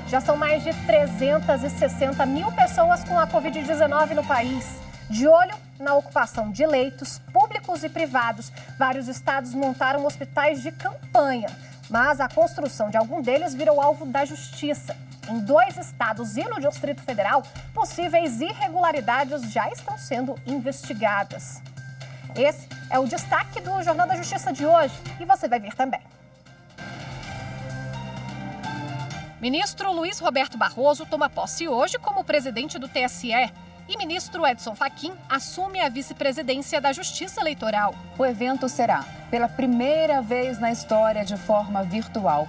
Já são mais de 360 mil pessoas com a Covid-19 no país. De olho na ocupação de leitos públicos e privados, vários estados montaram hospitais de campanha. Mas a construção de algum deles virou alvo da justiça. Em 2 estados e no Distrito Federal, possíveis irregularidades já estão sendo investigadas. Esse é o destaque do Jornal da Justiça de hoje e você vai ver também. Ministro Luiz Roberto Barroso toma posse hoje como presidente do TSE. E ministro Edson Fachin assume a vice-presidência da Justiça Eleitoral. O evento será, pela primeira vez na história, de forma virtual.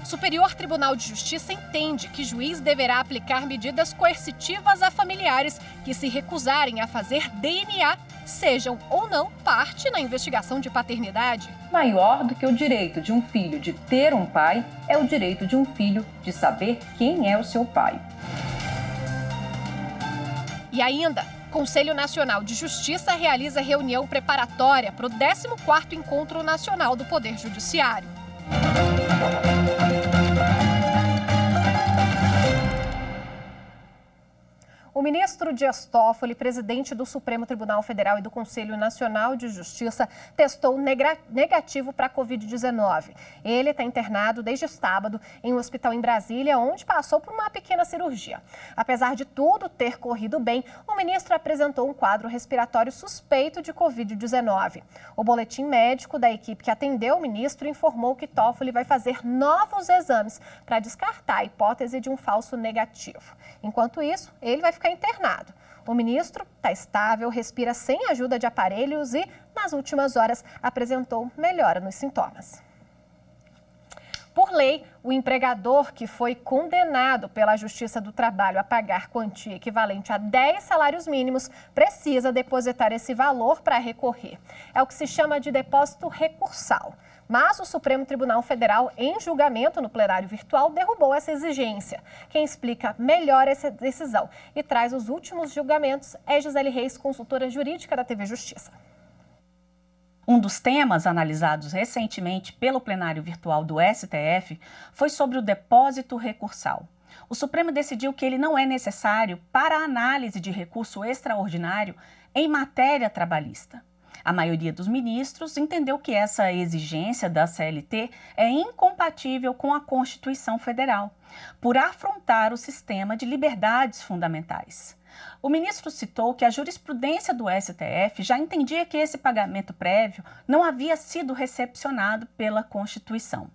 Superior Tribunal de Justiça entende que juiz deverá aplicar medidas coercitivas a familiares que se recusarem a fazer DNA, sejam ou não parte na investigação de paternidade. Maior do que o direito de um filho de ter um pai é o direito de um filho de saber quem é o seu pai. E ainda, Conselho Nacional de Justiça realiza reunião preparatória para o 14º Encontro Nacional do Poder Judiciário. O ministro Dias Toffoli, presidente do Supremo Tribunal Federal e do Conselho Nacional de Justiça, testou negativo para a Covid-19. Ele está internado desde sábado em um hospital em Brasília, onde passou por uma pequena cirurgia. Apesar de tudo ter corrido bem, o ministro apresentou um quadro respiratório suspeito de Covid-19. O boletim médico da equipe que atendeu o ministro informou que Toffoli vai fazer novos exames para descartar a hipótese de um falso negativo. Enquanto isso, ele vai ficar internado. O ministro está estável, respira sem ajuda de aparelhos e, nas últimas horas, apresentou melhora nos sintomas. Por lei, o empregador que foi condenado pela Justiça do Trabalho a pagar quantia equivalente a 10 salários mínimos precisa depositar esse valor para recorrer. É o que se chama de depósito recursal. Mas o Supremo Tribunal Federal, em julgamento no plenário virtual, derrubou essa exigência. Quem explica melhor essa decisão e traz os últimos julgamentos é Gisele Reis, consultora jurídica da TV Justiça. Um dos temas analisados recentemente pelo plenário virtual do STF foi sobre o depósito recursal. O Supremo decidiu que ele não é necessário para a análise de recurso extraordinário em matéria trabalhista. A maioria dos ministros entendeu que essa exigência da CLT é incompatível com a Constituição Federal, por afrontar o sistema de liberdades fundamentais. O ministro citou que a jurisprudência do STF já entendia que esse pagamento prévio não havia sido recepcionado pela Constituição.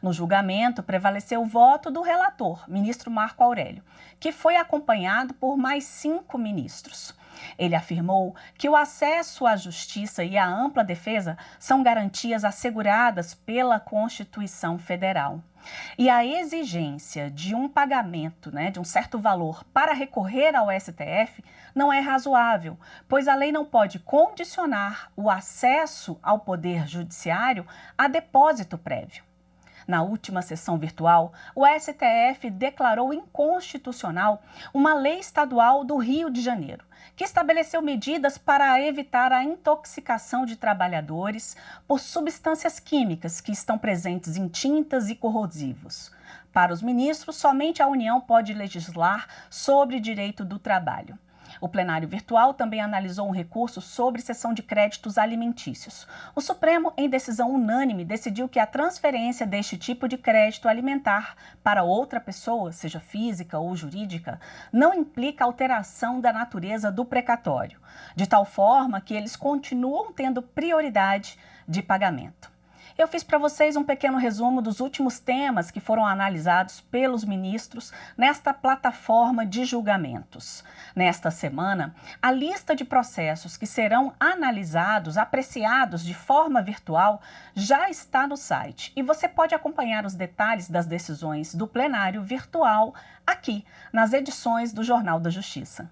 No julgamento, prevaleceu o voto do relator, ministro Marco Aurélio, que foi acompanhado por mais 5 ministros. Ele afirmou que o acesso à justiça e a ampla defesa são garantias asseguradas pela Constituição Federal. E a exigência de um pagamento, de um certo valor para recorrer ao STF não é razoável, pois a lei não pode condicionar o acesso ao Poder Judiciário a depósito prévio. Na última sessão virtual, o STF declarou inconstitucional uma lei estadual do Rio de Janeiro, que estabeleceu medidas para evitar a intoxicação de trabalhadores por substâncias químicas que estão presentes em tintas e corrosivos. Para os ministros, somente a União pode legislar sobre direito do trabalho. O plenário virtual também analisou um recurso sobre cessão de créditos alimentícios. O Supremo, em decisão unânime, decidiu que a transferência deste tipo de crédito alimentar para outra pessoa, seja física ou jurídica, não implica alteração da natureza do precatório, de tal forma que eles continuam tendo prioridade de pagamento. Eu fiz para vocês um pequeno resumo dos últimos temas que foram analisados pelos ministros nesta plataforma de julgamentos. Nesta semana, a lista de processos que serão analisados, apreciados de forma virtual, já está no site. E você pode acompanhar os detalhes das decisões do plenário virtual aqui, nas edições do Jornal da Justiça.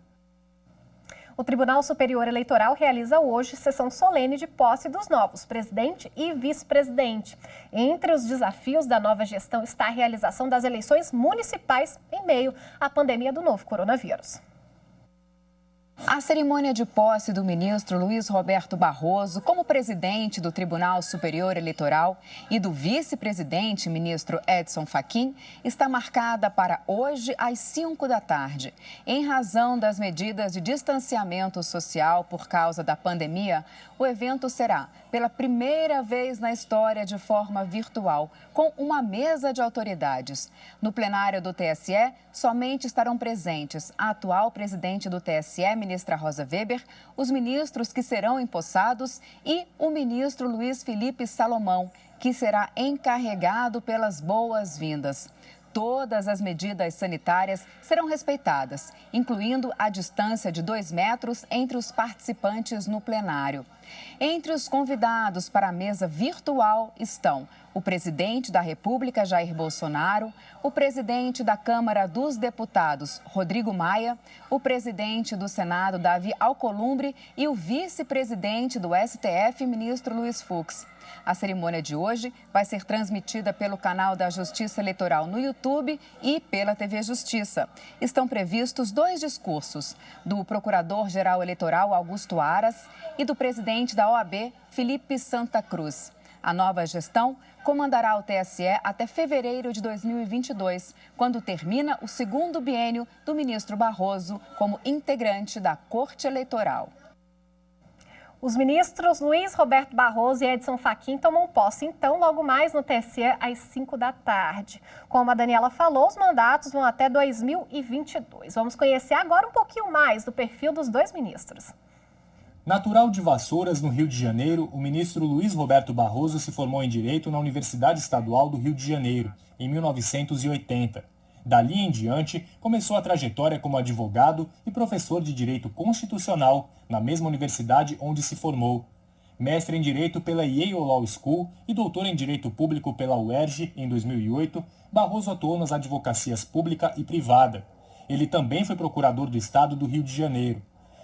O Tribunal Superior Eleitoral realiza hoje sessão solene de posse dos novos presidente e vice-presidente. Entre os desafios da nova gestão está a realização das eleições municipais em meio à pandemia do novo coronavírus. A cerimônia de posse do ministro Luiz Roberto Barroso como presidente do Tribunal Superior Eleitoral e do vice-presidente, ministro Edson Fachin, está marcada para hoje às 5 da tarde. Em razão das medidas de distanciamento social por causa da pandemia, o evento será, pela primeira vez na história, de forma virtual, com uma mesa de autoridades. No plenário do TSE, somente estarão presentes a atual presidente do TSE, ministra Rosa Weber, os ministros que serão empossados e o ministro Luiz Felipe Salomão, que será encarregado pelas boas-vindas. Todas as medidas sanitárias serão respeitadas, incluindo a distância de 2 metros entre os participantes no plenário. Entre os convidados para a mesa virtual estão o presidente da República, Jair Bolsonaro, o presidente da Câmara dos Deputados, Rodrigo Maia, o presidente do Senado, Davi Alcolumbre, e o vice-presidente do STF, ministro Luiz Fux. A cerimônia de hoje vai ser transmitida pelo canal da Justiça Eleitoral no YouTube e pela TV Justiça. Estão previstos 2 discursos, do Procurador-Geral Eleitoral Augusto Aras e do presidente da OAB, Felipe Santa Cruz. A nova gestão comandará o TSE até fevereiro de 2022, quando termina o 2º biênio do ministro Barroso como integrante da Corte Eleitoral. Os ministros Luiz Roberto Barroso e Edson Fachin tomam posse, então, logo mais no TSE, às 5 da tarde. Como a Daniela falou, os mandatos vão até 2022. Vamos conhecer agora um pouquinho mais do perfil dos 2 ministros. Natural de Vassouras, no Rio de Janeiro, o ministro Luiz Roberto Barroso se formou em Direito na Universidade Estadual do Rio de Janeiro, em 1980. Dali em diante, começou a trajetória como advogado e professor de Direito Constitucional na mesma universidade onde se formou. Mestre em Direito pela Yale Law School e doutor em Direito Público pela UERJ em 2008, Barroso atuou nas advocacias pública e privada. Ele também foi procurador do Estado do Rio de Janeiro.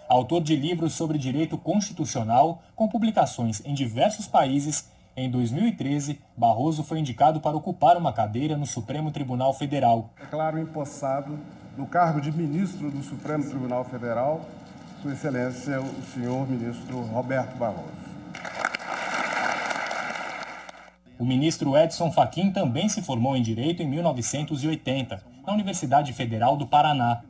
Autor de livros sobre direito constitucional, com publicações em diversos países, em 2013, Barroso foi indicado para ocupar uma cadeira no Supremo Tribunal Federal. Declaro empossado no cargo de ministro do Supremo Tribunal Federal, Sua Excelência, o senhor ministro Roberto Barroso. O ministro Edson Fachin também se formou em Direito em 1980, na Universidade Federal do Paraná.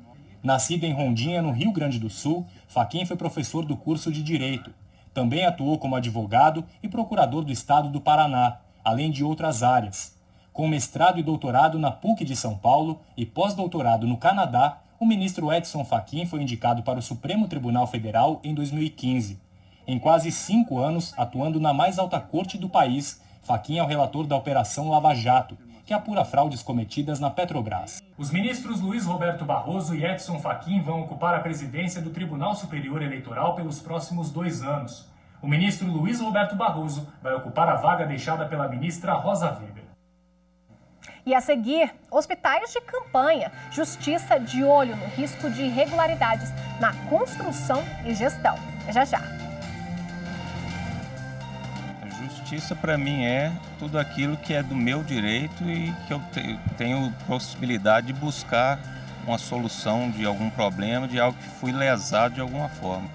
Nascido em Rondinha, no Rio Grande do Sul, Fachin foi professor do curso de Direito. Também atuou como advogado e procurador do Estado do Paraná, além de outras áreas. Com mestrado e doutorado na PUC de São Paulo e pós-doutorado no Canadá, o ministro Edson Fachin foi indicado para o Supremo Tribunal Federal em 2015. Em quase 5 anos, atuando na mais alta corte do país, Fachin é o relator da Operação Lava Jato, que apura fraudes cometidas na Petrobras. Os ministros Luiz Roberto Barroso e Edson Fachin vão ocupar a presidência do Tribunal Superior Eleitoral pelos próximos 2 anos. O ministro Luiz Roberto Barroso vai ocupar a vaga deixada pela ministra Rosa Weber. E a seguir, hospitais de campanha, justiça de olho no risco de irregularidades na construção e gestão. Já já. Justiça, para mim, é tudo aquilo que é do meu direito e que eu tenho possibilidade de buscar uma solução de algum problema, de algo que fui lesado de alguma forma.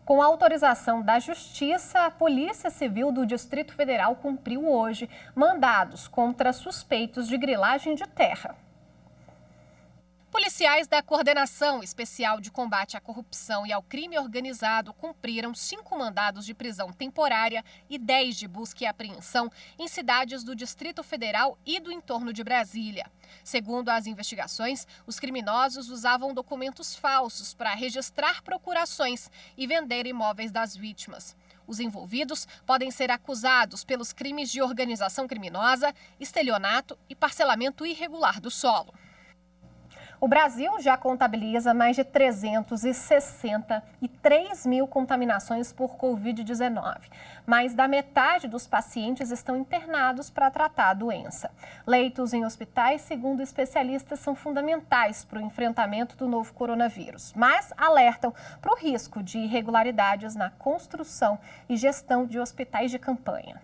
Com a autorização da Justiça, a Polícia Civil do Distrito Federal cumpriu hoje mandados contra suspeitos de grilagem de terra. Policiais da Coordenação Especial de Combate à Corrupção e ao Crime Organizado cumpriram 5 mandados de prisão temporária e 10 de busca e apreensão em cidades do Distrito Federal e do entorno de Brasília. Segundo as investigações, os criminosos usavam documentos falsos para registrar procurações e vender imóveis das vítimas. Os envolvidos podem ser acusados pelos crimes de organização criminosa, estelionato e parcelamento irregular do solo. O Brasil já contabiliza mais de 363 mil contaminações por Covid-19. Mais da metade dos pacientes estão internados para tratar a doença. Leitos em hospitais, segundo especialistas, são fundamentais para o enfrentamento do novo coronavírus, mas alertam para o risco de irregularidades na construção e gestão de hospitais de campanha.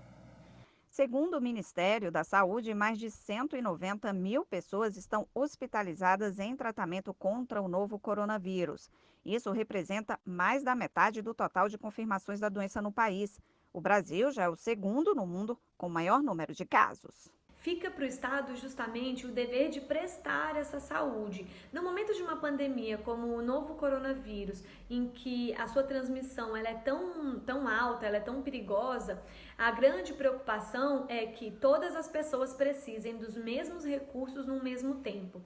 Segundo o Ministério da Saúde, mais de 190 mil pessoas estão hospitalizadas em tratamento contra o novo coronavírus. Isso representa mais da metade do total de confirmações da doença no país. O Brasil já é o segundo no mundo com maior número de casos. Fica para o Estado justamente o dever de prestar essa saúde. No momento de uma pandemia como o novo coronavírus, em que a sua transmissão ela é tão alta, ela é tão perigosa, a grande preocupação é que todas as pessoas precisem dos mesmos recursos no mesmo tempo.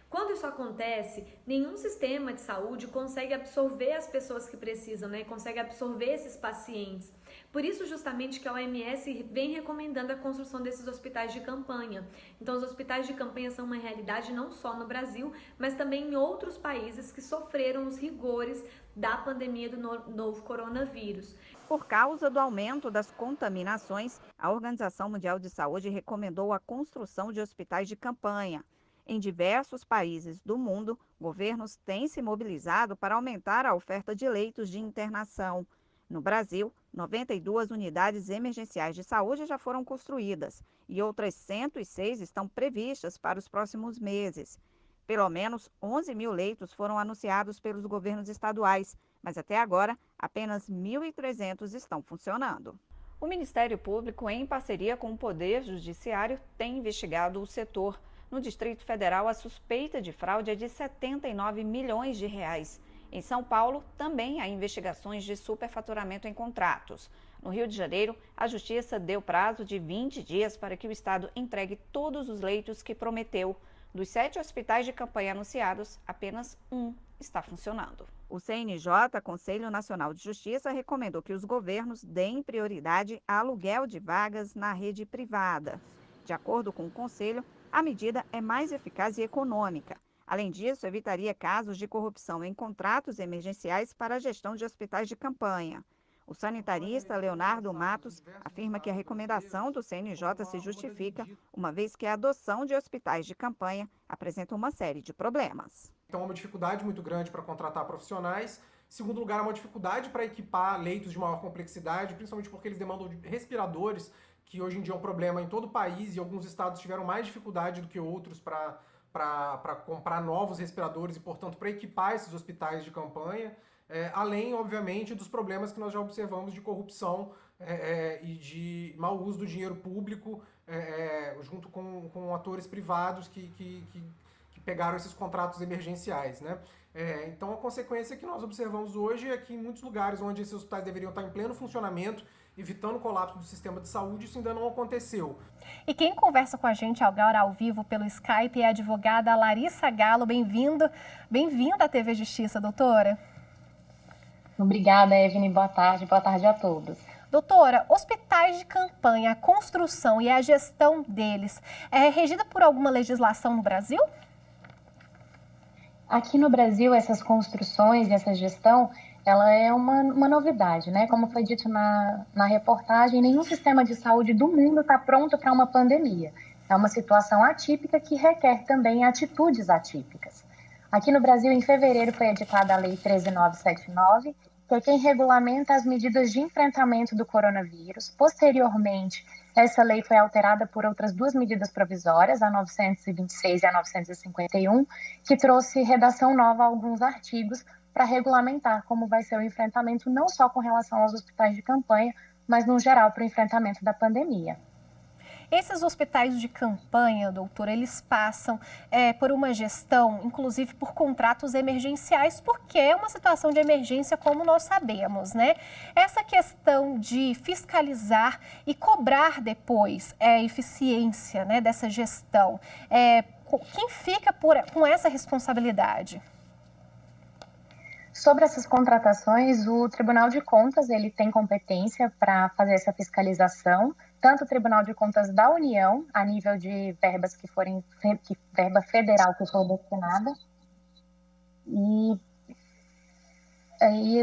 Quando isso acontece, nenhum sistema de saúde consegue absorver as pessoas que precisam, consegue absorver esses pacientes. Por isso, justamente, que a OMS vem recomendando a construção desses hospitais de campanha. Então, os hospitais de campanha são uma realidade não só no Brasil, mas também em outros países que sofreram os rigores da pandemia do novo coronavírus. Por causa do aumento das contaminações, a Organização Mundial de Saúde recomendou a construção de hospitais de campanha. Em diversos países do mundo, governos têm se mobilizado para aumentar a oferta de leitos de internação. No Brasil, 92 unidades emergenciais de saúde já foram construídas e outras 106 estão previstas para os próximos meses. Pelo menos 11 mil leitos foram anunciados pelos governos estaduais, mas até agora apenas 1.300 estão funcionando. O Ministério Público, em parceria com o Poder Judiciário, tem investigado o setor. No Distrito Federal, a suspeita de fraude é de 79 milhões de reais. Em São Paulo, também há investigações de superfaturamento em contratos. No Rio de Janeiro, a Justiça deu prazo de 20 dias para que o Estado entregue todos os leitos que prometeu. Dos 7 hospitais de campanha anunciados, apenas um está funcionando. O CNJ, Conselho Nacional de Justiça, recomendou que os governos deem prioridade a aluguel de vagas na rede privada. De acordo com o Conselho, a medida é mais eficaz e econômica. Além disso, evitaria casos de corrupção em contratos emergenciais para a gestão de hospitais de campanha. O sanitarista Leonardo Matos afirma que a recomendação do CNJ se justifica, uma vez que a adoção de hospitais de campanha apresenta uma série de problemas. Então, é uma dificuldade muito grande para contratar profissionais. Em segundo lugar, é uma dificuldade para equipar leitos de maior complexidade, principalmente porque eles demandam de respiradores, que hoje em dia é um problema em todo o país, e alguns estados tiveram mais dificuldade do que outros para comprar novos respiradores e, portanto, para equipar esses hospitais de campanha, além, obviamente, dos problemas que nós já observamos de corrupção e de mau uso do dinheiro público, junto com atores privados que pegaram esses contratos emergenciais, né? Então, a consequência que nós observamos hoje é que em muitos lugares onde esses hospitais deveriam estar em pleno funcionamento, evitando o colapso do sistema de saúde, isso ainda não aconteceu. E quem conversa com a gente agora ao vivo pelo Skype é a advogada Larissa Galo. Bem-vinda à TV Justiça, doutora. Obrigada, Evelyn. Boa tarde a todos. Doutora, hospitais de campanha, a construção e a gestão deles é regida por alguma legislação no Brasil? Aqui no Brasil, essas construções e essa gestão, ela é uma novidade, né? Como foi dito na reportagem, nenhum sistema de saúde do mundo está pronto para uma pandemia. É uma situação atípica que requer também atitudes atípicas. Aqui no Brasil, em fevereiro, foi editada a Lei 13.979, que é quem regulamenta as medidas de enfrentamento do coronavírus. Posteriormente, essa lei foi alterada por outras 2 medidas provisórias, a 926 e a 951, que trouxe redação nova a alguns artigos para regulamentar como vai ser o enfrentamento, não só com relação aos hospitais de campanha, mas no geral para o enfrentamento da pandemia. Esses hospitais de campanha, doutora, eles passam por uma gestão, inclusive por contratos emergenciais, porque é uma situação de emergência, como nós sabemos, né? Essa questão de fiscalizar e cobrar depois a eficiência, né, dessa gestão, quem fica com essa responsabilidade? Sobre essas contratações, o Tribunal de Contas ele tem competência para fazer essa fiscalização, tanto o Tribunal de Contas da União, a nível de verbas verba federal que for destinada, e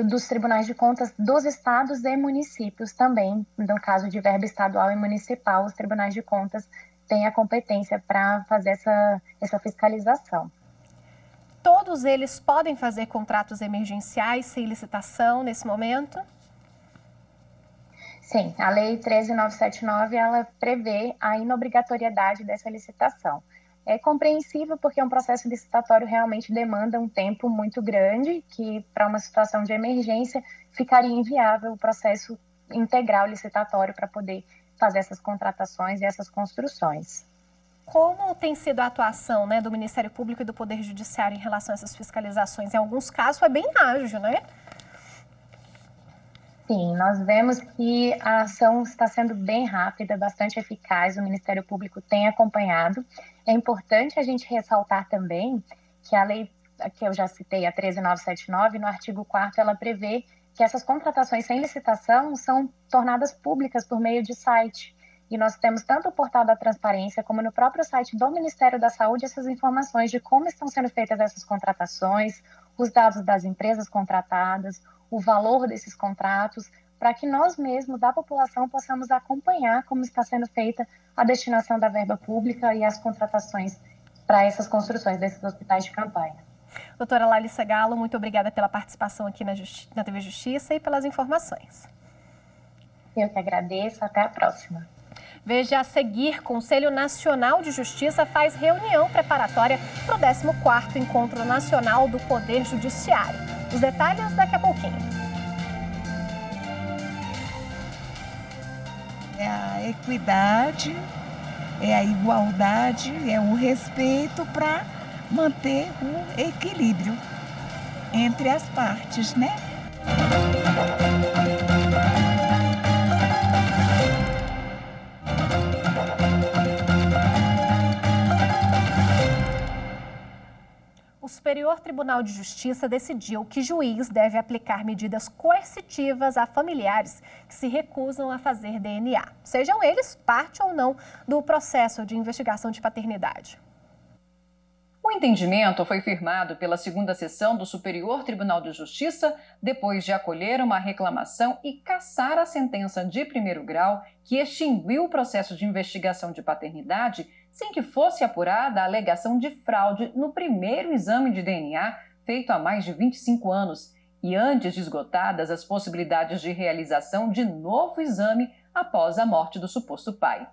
dos tribunais de contas dos estados e municípios também. No caso de verba estadual e municipal, os tribunais de contas têm a competência para fazer essa fiscalização. Todos eles podem fazer contratos emergenciais sem licitação nesse momento? Sim, a Lei 13.979, ela prevê a inobrigatoriedade dessa licitação. É compreensível porque um processo licitatório realmente demanda um tempo muito grande, que para uma situação de emergência ficaria inviável o processo integral licitatório para poder fazer essas contratações e essas construções. Como tem sido a atuação, né, do Ministério Público e do Poder Judiciário em relação a essas fiscalizações? Em alguns casos foi bem ágil, né? Sim, nós vemos que a ação está sendo bem rápida, bastante eficaz, o Ministério Público tem acompanhado. É importante a gente ressaltar também que a lei que eu já citei, a 13.979, no artigo 4º, ela prevê que essas contratações sem licitação são tornadas públicas por meio de site. E nós temos tanto o portal da transparência como no próprio site do Ministério da Saúde essas informações de como estão sendo feitas essas contratações, os dados das empresas contratadas, o valor desses contratos, para que nós mesmos, da população, possamos acompanhar como está sendo feita a destinação da verba pública e as contratações para essas construções desses hospitais de campanha. Doutora Larissa Galo, muito obrigada pela participação aqui na TV Justiça e pelas informações. Eu que agradeço, até a próxima. Veja a seguir, Conselho Nacional de Justiça faz reunião preparatória para o 14º Encontro Nacional do Poder Judiciário. Os detalhes daqui a pouquinho. É a equidade, é a igualdade, é o respeito para manter o equilíbrio entre as partes, né? O Superior Tribunal de Justiça decidiu que juiz deve aplicar medidas coercitivas a familiares que se recusam a fazer DNA, sejam eles parte ou não do processo de investigação de paternidade. O entendimento foi firmado pela segunda sessão do Superior Tribunal de Justiça depois de acolher uma reclamação e cassar a sentença de primeiro grau que extinguiu o processo de investigação de paternidade sem que fosse apurada a alegação de fraude no primeiro exame de DNA feito há mais de 25 anos e antes de esgotadas as possibilidades de realização de novo exame após a morte do suposto pai.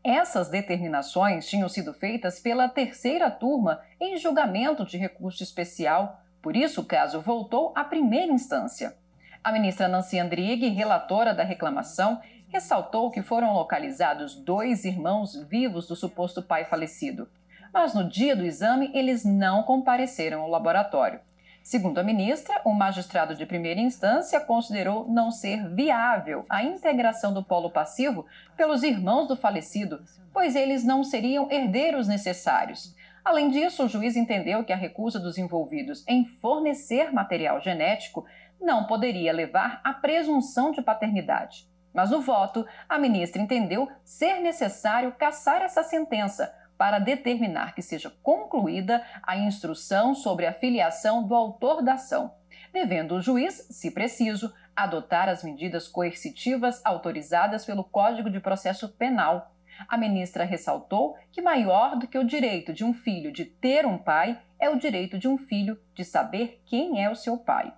Essas determinações tinham sido feitas pela terceira turma em julgamento de recurso especial, por isso o caso voltou à primeira instância. A ministra Nancy Andrighi, relatora da reclamação, ressaltou que foram localizados 2 irmãos vivos do suposto pai falecido, mas no dia do exame eles não compareceram ao laboratório. Segundo a ministra, o magistrado de primeira instância considerou não ser viável a integração do polo passivo pelos irmãos do falecido, pois eles não seriam herdeiros necessários. Além disso, o juiz entendeu que a recusa dos envolvidos em fornecer material genético não poderia levar à presunção de paternidade. Mas no voto, a ministra entendeu ser necessário cassar essa sentença para determinar que seja concluída a instrução sobre a filiação do autor da ação, devendo o juiz, se preciso, adotar as medidas coercitivas autorizadas pelo Código de Processo Penal. A ministra ressaltou que maior do que o direito de um filho de ter um pai é o direito de um filho de saber quem é o seu pai.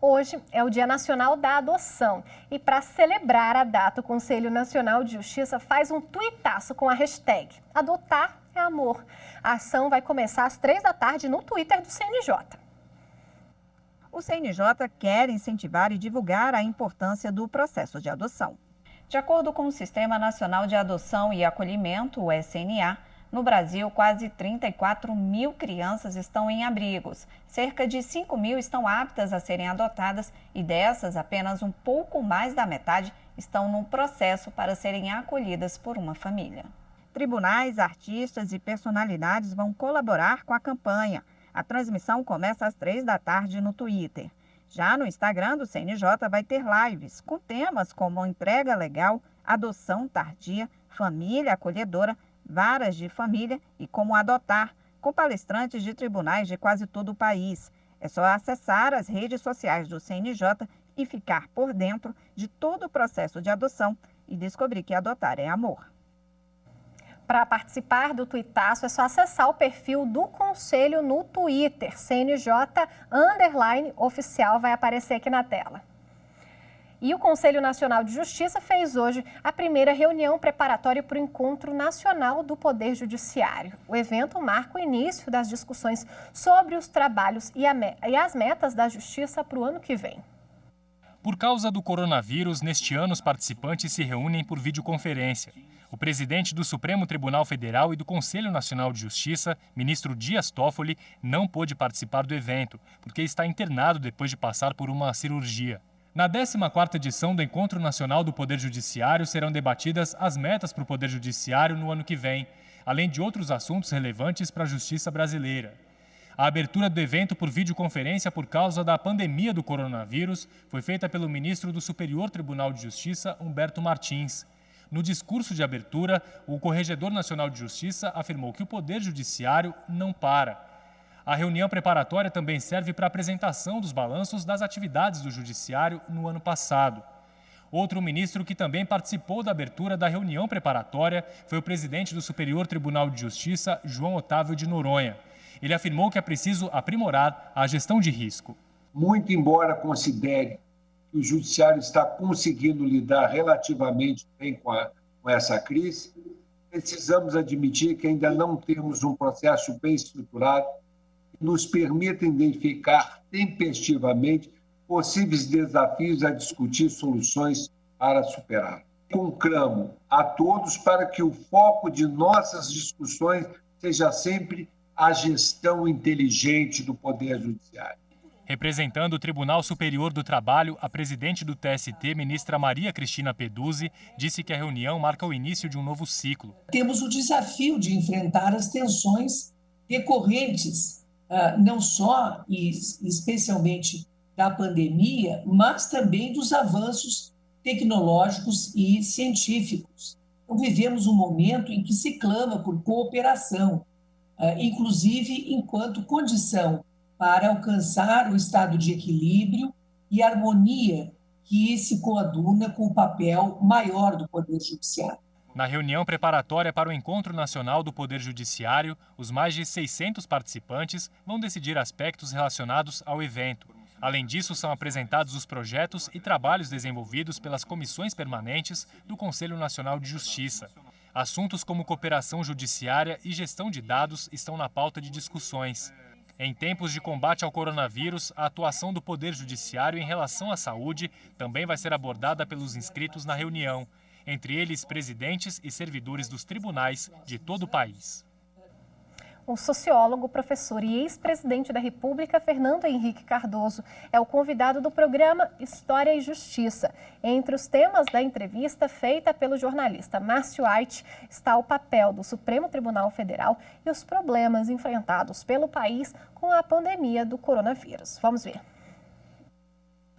Hoje é o Dia Nacional da Adoção e para celebrar a data, o Conselho Nacional de Justiça faz um tuitaço com a hashtag Adotar é Amor. A ação vai começar às 3 da tarde no Twitter do CNJ. O CNJ quer incentivar e divulgar a importância do processo de adoção. De acordo com o Sistema Nacional de Adoção e Acolhimento, o SNA, no Brasil, quase 34 mil crianças estão em abrigos. Cerca de 5 mil estão aptas a serem adotadas e dessas, apenas um pouco mais da metade estão num processo para serem acolhidas por uma família. Tribunais, artistas e personalidades vão colaborar com a campanha. A transmissão começa às 3 da tarde no Twitter. Já no Instagram do CNJ vai ter lives com temas como entrega legal, adoção tardia, família acolhedora, varas de família e como adotar, com palestrantes de tribunais de quase todo o país. É só acessar as redes sociais do CNJ e ficar por dentro de todo o processo de adoção e descobrir que adotar é amor. Para participar do Tuitaço, é só acessar o perfil do Conselho no Twitter. CNJ_oficial vai aparecer aqui na tela. E o Conselho Nacional de Justiça fez hoje a primeira reunião preparatória para o Encontro Nacional do Poder Judiciário. O evento marca o início das discussões sobre os trabalhos e as metas da Justiça para o ano que vem. Por causa do coronavírus, neste ano os participantes se reúnem por videoconferência. O presidente do Supremo Tribunal Federal e do Conselho Nacional de Justiça, ministro Dias Toffoli, não pôde participar do evento, porque está internado depois de passar por uma cirurgia. Na 14ª edição do Encontro Nacional do Poder Judiciário serão debatidas as metas para o Poder Judiciário no ano que vem, além de outros assuntos relevantes para a justiça brasileira. A abertura do evento por videoconferência por causa da pandemia do coronavírus foi feita pelo ministro do Superior Tribunal de Justiça, Humberto Martins. No discurso de abertura, o Corregedor Nacional de Justiça afirmou que o Poder Judiciário não para. A reunião preparatória também serve para a apresentação dos balanços das atividades do Judiciário no ano passado. Outro ministro que também participou da abertura da reunião preparatória foi o presidente do Superior Tribunal de Justiça, João Otávio de Noronha. Ele afirmou que é preciso aprimorar a gestão de risco. Muito embora considere que o Judiciário está conseguindo lidar relativamente bem com essa crise, precisamos admitir que ainda não temos um processo bem estruturado que nos permita identificar tempestivamente possíveis desafios a discutir soluções para superar. Conclamo a todos para que o foco de nossas discussões seja sempre a gestão inteligente do Poder Judiciário. Representando o Tribunal Superior do Trabalho, a presidente do TST, ministra Maria Cristina Peduzzi, disse que a reunião marca o início de um novo ciclo. Temos o desafio de enfrentar as tensões decorrentes, não só e especialmente da pandemia, mas também dos avanços tecnológicos e científicos. Então, vivemos um momento em que se clama por cooperação, inclusive enquanto condição para alcançar o estado de equilíbrio e harmonia que se coaduna com o papel maior do Poder Judiciário. Na reunião preparatória para o Encontro Nacional do Poder Judiciário, os mais de 600 participantes vão decidir aspectos relacionados ao evento. Além disso, são apresentados os projetos e trabalhos desenvolvidos pelas comissões permanentes do Conselho Nacional de Justiça. Assuntos como cooperação judiciária e gestão de dados estão na pauta de discussões. Em tempos de combate ao coronavírus, a atuação do Poder Judiciário em relação à saúde também vai ser abordada pelos inscritos na reunião, entre eles presidentes e servidores dos tribunais de todo o país. O sociólogo, professor e ex-presidente da República, Fernando Henrique Cardoso, é o convidado do programa História e Justiça. Entre os temas da entrevista feita pelo jornalista Márcio Ait está o papel do Supremo Tribunal Federal e os problemas enfrentados pelo país com a pandemia do coronavírus. Vamos ver.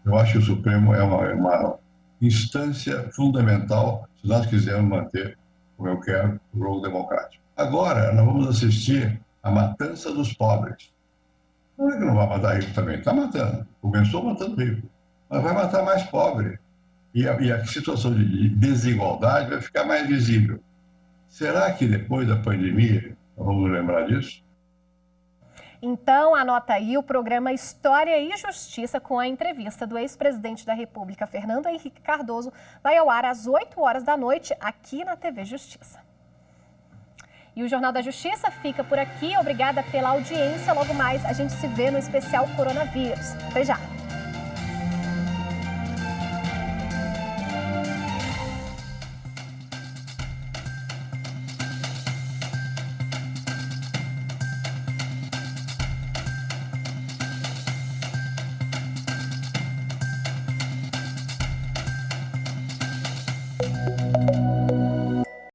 Eu acho que o Supremo é uma instância fundamental se nós quisermos manter, como eu quero, o rol democrático. Agora, nós vamos assistir à matança dos pobres. Não é que não vai matar rico também, está matando. Começou matando rico, mas vai matar mais pobre. E a situação de desigualdade vai ficar mais visível. Será que depois da pandemia nós vamos lembrar disso? Então, anota aí o programa História e Justiça com a entrevista do ex-presidente da República, Fernando Henrique Cardoso, vai ao ar às 8 horas da noite aqui na TV Justiça. E o Jornal da Justiça fica por aqui. Obrigada pela audiência. Logo mais a gente se vê no especial Coronavírus. Até já!